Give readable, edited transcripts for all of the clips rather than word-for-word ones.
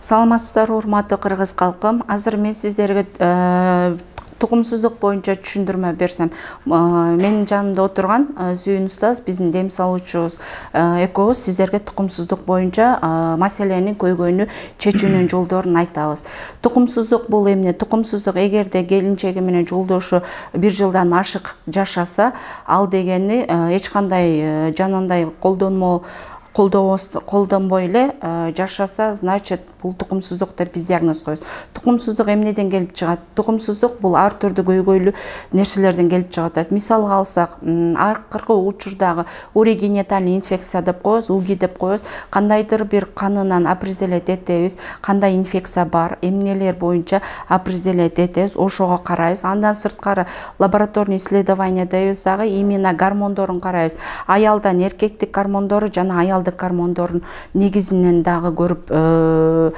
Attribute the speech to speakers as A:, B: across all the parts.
A: Саламатсыздарбы, урматтуу кыргыз калкым. Азыр мен сиздерге тугумсуздук боюнча түшүндүрмө берсем. Менин жанымда отурган Зүйүн устаз, биздин дем салуучубуз экөөбүз сиздерге тугумсуздук боюнча маселенин көйгөйүнү чечүүнүн жолдорун айтабыз. Тугумсуздук бул эмне? Тугумсуздук эгерде келинчеги менен жолдошу 1 жылдан ашык жашаса, ал дегени эч кандай жанагындай колдонбой эле жашаса, значит бул тугумсуздук деп биз диагноз коебуз. Тугумсуздук эмнеден келип чыгат? Тугумсуздук бул ар түрдүү көйгөйлүү нерселерден келип чыгат. Мисалга алсак, акыркы учурдагы урогенитальный инфекция деп коебуз, УГИ деп коебуз. Кандайдыр бир канынан определять этебиз, кандай инфекция бар, эмнелер боюнча определять этебиз, ошого карайбыз. Андан сырткары лабораторный исследование дейбиз дагы, именно гормондорун карайбыз. Аялдан эркектик гормондору жана аялдык гормондорун негизинен дагы көрүп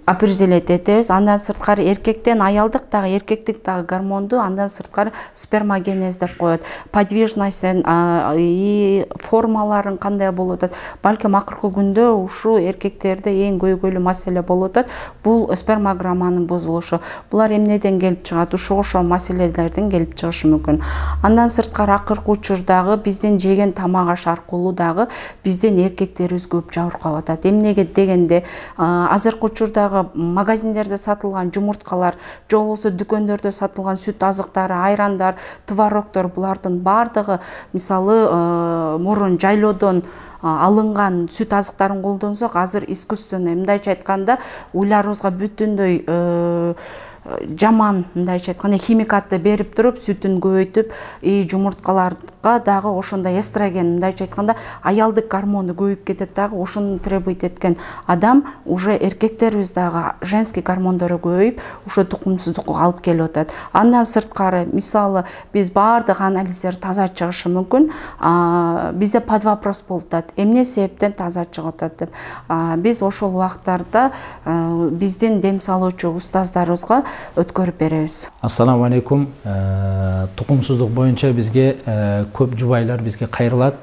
A: определять этебиз. Андан сырткары эркектен аялдык дагы, эркектик дагы гормонду, андан сырткары спермогенез деп коет. Подвижность и формаларын кандай болуп атат? Балким акыркы күндө ушул эркектерде эң көйгөйлүү маселе болуп атат. Бул спермограмманын бузулушу. Булар эмнеден келип чыгат? Ушуга ошол маселелерден келип чыгышы мүмкүн. Андан сырткары акыркы учурдагы биздин жеген тамак аш аркылуу дагы биздин эркектерибиз көп жабыркап атат. Эмнеге дегенде, азыркы учурдагы магазиндерде сатылган жумурткалар, же болбосо дүкөндөрдө сатылган сүт азыктары, айрандар, творогдор, булардын бардыгы, мисалы, мурун жайлоодон алынган сүт азыктарын колдонсок, азыр искусственно, мындайча айтканда, уйларыбызга бүтүндөй жаман, мындайча айтканда, химикатты берип туруп, сүтүн көбөйтүп, жумурткаларга дагы ошондой эстроген, мындайча айтканда, аялдык гормону көбөйүп кетет дагы, ошону требует эткен адам, уже эркектерибиз дагы женский гормондору көбөйүп, ошо тукумсуздукка алып келип атат. Андан сырткары, мисалы, биз баардык анализдер таза чыгышы мүмкүн, бизде под вопрос болуп атат, эмне себептен таза чыгып атат деп. Биз ошол убактарда биздин дем салуучу устаздарыбызга өткөрүп беребиз.
B: Ассаламу алейкум. Тугумсуздук боюнча бизге көп жубайлар бизге кайрылат.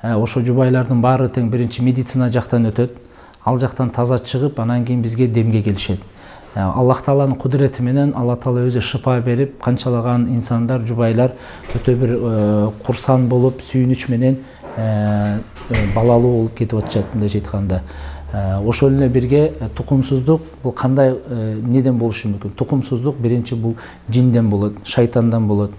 B: Ошо жубайлардын баары тең биринчи медицина жактан өтөт. Ал жактан таза чыгып, анан кийин бизге демге келишет. Аллах Тааланын кудурети менен Алла Таала өзү шыпа берип, канчалаган инсандар, жубайлар өтө бир курсан болуп, сүйүнүч менен балалуу болуп кетип атышат, мындайча айтканда. Ошол эле бирге тукумсуздук бул кандай неден болушу мүмкүн? Тукумсуздук биринчи бул жинден болот, шайтандан болот.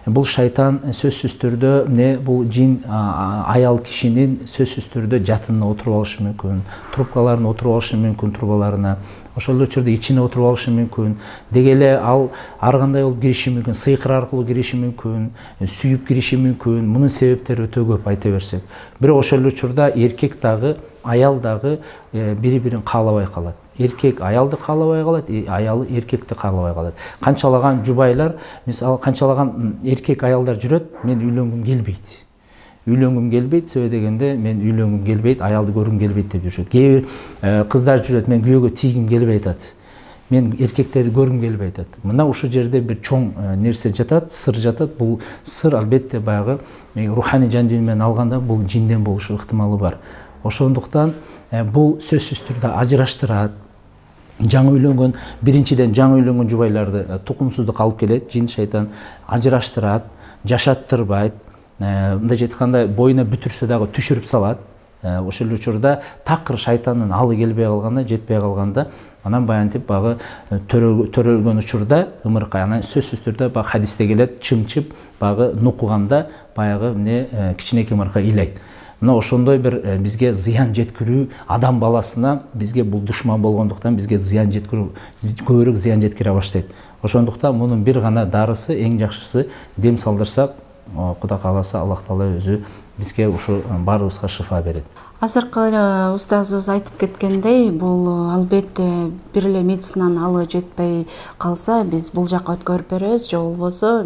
B: Бул шайтан сөзсүз түрдө бул жин аял кишинин сөзсүз түрдө жатынына отуруп алышы мүмкүн, трубкаларын отуруп алышы мүмкүн, трубаларына. Ошол учурда ичине отуруп алышы мүмкүн. Деги эле ал ар кандай болуп кириши мүмкүн, сыйкыр аркылуу кириши мүмкүн, сүйүп кириши мүмкүн. Мунун себептери өтө көп, айта берсек. Бирок ошол учурда эркек дагы, аял дагы бири-бирин каалабай калат. Эркек аялды каалабай калат, аялы эркекти каалабай калат. Канчалаган жубайлар, мисалы, канчалаган эркек аялдар жүрөт, мен үйлөнгүм келбейт. Үйлөнгүм келбейт, себеби дегенде мен үйлөнгүм келбейт, аялды көргүм келбейт деп жүрөт. Кээ бир кыздар жүрөт, мен күйөөгө тийгим келбей атат. Мен эркектерди көргүм келбей атат. Мына ушул жерде бир чоң нерсе жатат, сыр жатат. Бул сыр албетте баягы руханий жан дүйнө менен алганда бул жинден болушу ыктымалы бар. Ошондуктан бул сөзсүз түрдө ажыраштырат. Жаңы үйлөнгөн, биринчиден жаңы үйлөнгөн жубайларды тукумсуздук алып келет, жин шайтан ажыраштырат, жашаттырбайт. Мындайча айтканда, боюна бүтүрсө дагы түшүрүп салат. Ошол учурда такыр шайтандын алы келбей калганда, жетпей калганда, анан баянтип багы төрөлгөн учурда ымыркай, анан сөзсүз түрдө багы хадисте келет, чымчып багы нукуганда баягы кичинекей ымыркай ыйлайт. Мына ошондой бир бизге зыян жеткирүү, адам баласына бизге бул душман болгондуктан бизге зыян жеткирүү, көбүрөөк зыян жеткире баштайт. Ошондуктан мунун бир гана дарысы, эң жакшысы дем салдырсак, Кудай кааласа, Аллах Таала өзү бизге ушу баарыбызга шифа берет.
A: Азыркы устазыбыз айтып кеткендей, бул албетте бир эле медицинанын алы жетпей калса, биз бул жакка өткөрүп беребиз, же болбосо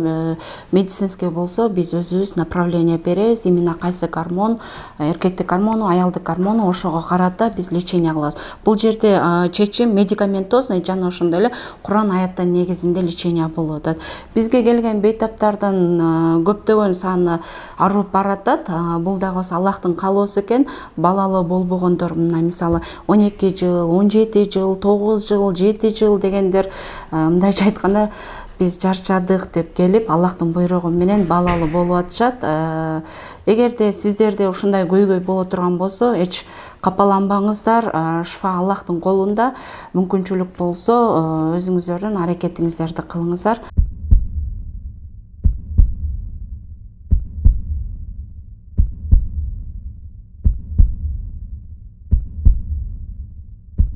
A: медицинский болсо биз өзүбүз направление беребиз, именно кайсы гормон, эркектик гормону, аялдык гормону, ошого карата биз лечение кылабыз. Бул жерде чечим медикаментозный жана ошондой эле Куран аяттын негизинде лечение болуп атат. Бизге келген бейтаптардын көптөгөн саны арып баратат. Бул дагы Аллахтын каалоосу экен. балалуу болбогондор, мына мисалы 12 жыл, 17 жыл, 9 жыл, 7 жыл дегендер, мындайча айтканда биз чарчадык деп келип, Аллахтын буйругу менен балалуу болуп атышат. Эгерде сиздерде ушундай көйгөй боло турган болсо, эч капаланбаңыздар. Шифа Аллахтын колунда. Мүмкүнчүлүк болсо, өзүңүздөрдүн аракетиңиздерди кылыңыздар.